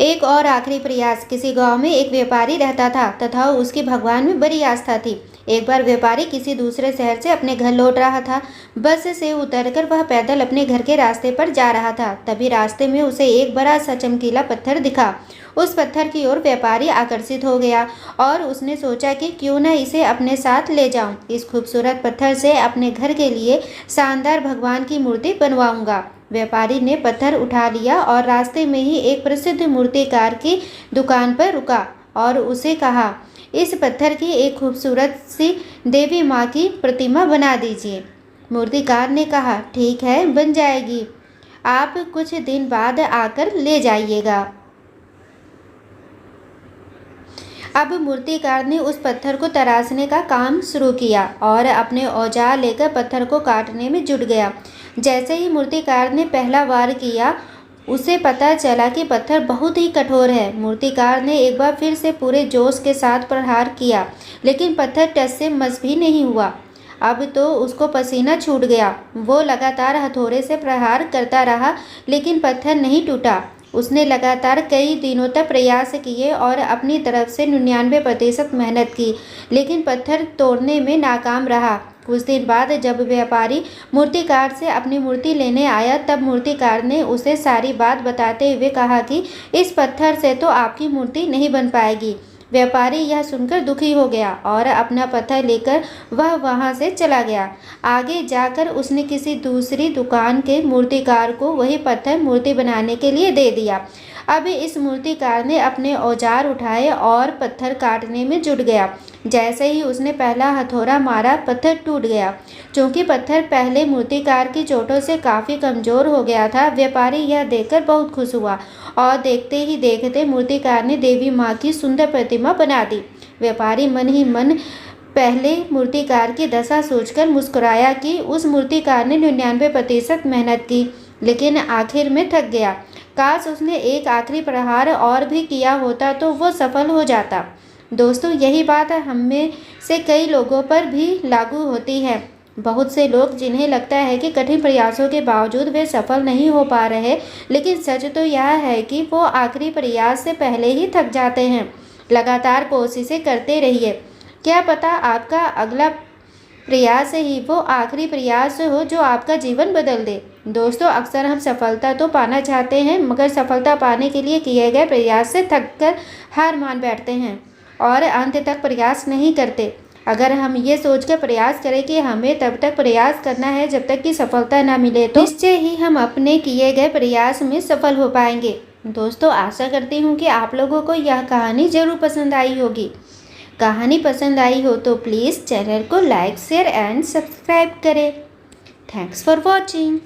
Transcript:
एक और आखिरी प्रयास। किसी गांव में एक व्यापारी रहता था तथा उसकी भगवान में बड़ी आस्था थी। एक बार व्यापारी किसी दूसरे शहर से अपने घर लौट रहा था। बस से उतरकर वह पैदल अपने घर के रास्ते पर जा रहा था। तभी रास्ते में उसे एक बड़ा सा चमकीला पत्थर दिखा। उस पत्थर की ओर व्यापारी आकर्षित हो गया और उसने सोचा कि क्यों न इसे अपने साथ ले जाऊं। इस खूबसूरत पत्थर से अपने घर के लिए शानदार भगवान की मूर्ति बनवाऊंगा। व्यापारी ने पत्थर उठा लिया और रास्ते में ही एक प्रसिद्ध मूर्तिकार की दुकान पर रुका और उसे कहा, इस पत्थर की एक खूबसूरत सी देवी माँ की प्रतिमा बना दीजिए। मूर्तिकार ने कहा, ठीक है, बन जाएगी। आप कुछ दिन बाद आकर ले जाइएगा। अब मूर्तिकार ने उस पत्थर को तराशने का काम शुरू किया और अपने औजार लेकर पत्थर को काटने में जुट गया। जैसे ही मूर्तिकार ने पहला वार किया, उसे पता चला कि पत्थर बहुत ही कठोर है। मूर्तिकार ने एक बार फिर से पूरे जोश के साथ प्रहार किया, लेकिन पत्थर टस से मस भी नहीं हुआ। अब तो उसको पसीना छूट गया। वो लगातार हथौड़े से प्रहार करता रहा, लेकिन पत्थर नहीं टूटा। उसने लगातार कई दिनों तक प्रयास किए और अपनी तरफ से 99% मेहनत की, लेकिन पत्थर तोड़ने में नाकाम रहा। कुछ दिन बाद जब व्यापारी मूर्तिकार से अपनी मूर्ति लेने आया, तब मूर्तिकार ने उसे सारी बात बताते हुए कहा कि इस पत्थर से तो आपकी मूर्ति नहीं बन पाएगी। व्यापारी यह सुनकर दुखी हो गया और अपना पत्थर लेकर वह वहां से चला गया। आगे जाकर उसने किसी दूसरी दुकान के मूर्तिकार को वही पत्थर मूर्ति बनाने के लिए दे दिया। अब इस मूर्तिकार ने अपने औजार उठाए और पत्थर काटने में जुट गया। जैसे ही उसने पहला हथौड़ा मारा, पत्थर टूट गया। क्योंकि पत्थर पहले मूर्तिकार की चोटों से काफ़ी कमज़ोर हो गया था। व्यापारी यह देखकर बहुत खुश हुआ और देखते ही देखते मूर्तिकार ने देवी माँ की सुंदर प्रतिमा बना दी। व्यापारी मन ही मन पहले मूर्तिकार की दशा सोचकर मुस्कुराया कि उस मूर्तिकार ने 99% मेहनत की, लेकिन आखिर में थक गया। काश उसने एक आखिरी प्रहार और भी किया होता तो वो सफल हो जाता। दोस्तों, यही बात हम में से कई लोगों पर भी लागू होती है। बहुत से लोग जिन्हें लगता है कि कठिन प्रयासों के बावजूद वे सफल नहीं हो पा रहे, लेकिन सच तो यह है कि वो आखिरी प्रयास से पहले ही थक जाते हैं। लगातार कोशिशें करते रहिए। क्या पता आपका अगला प्रयास ही वो आखिरी प्रयास हो जो आपका जीवन बदल दे। दोस्तों, अक्सर हम सफलता तो पाना चाहते हैं, मगर सफलता पाने के लिए किए गए प्रयास से थककर हार मान बैठते हैं और अंत तक प्रयास नहीं करते। अगर हम ये सोचकर प्रयास करें कि हमें तब तक प्रयास करना है जब तक कि सफलता ना मिले, तो निश्चय ही हम अपने किए गए प्रयास में सफल हो पाएंगे। दोस्तों, आशा करती हूँ कि आप लोगों को यह कहानी ज़रूर पसंद आई होगी। कहानी पसंद आई हो तो प्लीज़ चैनल को लाइक, शेयर एंड सब्सक्राइब करें। Thanks for watching.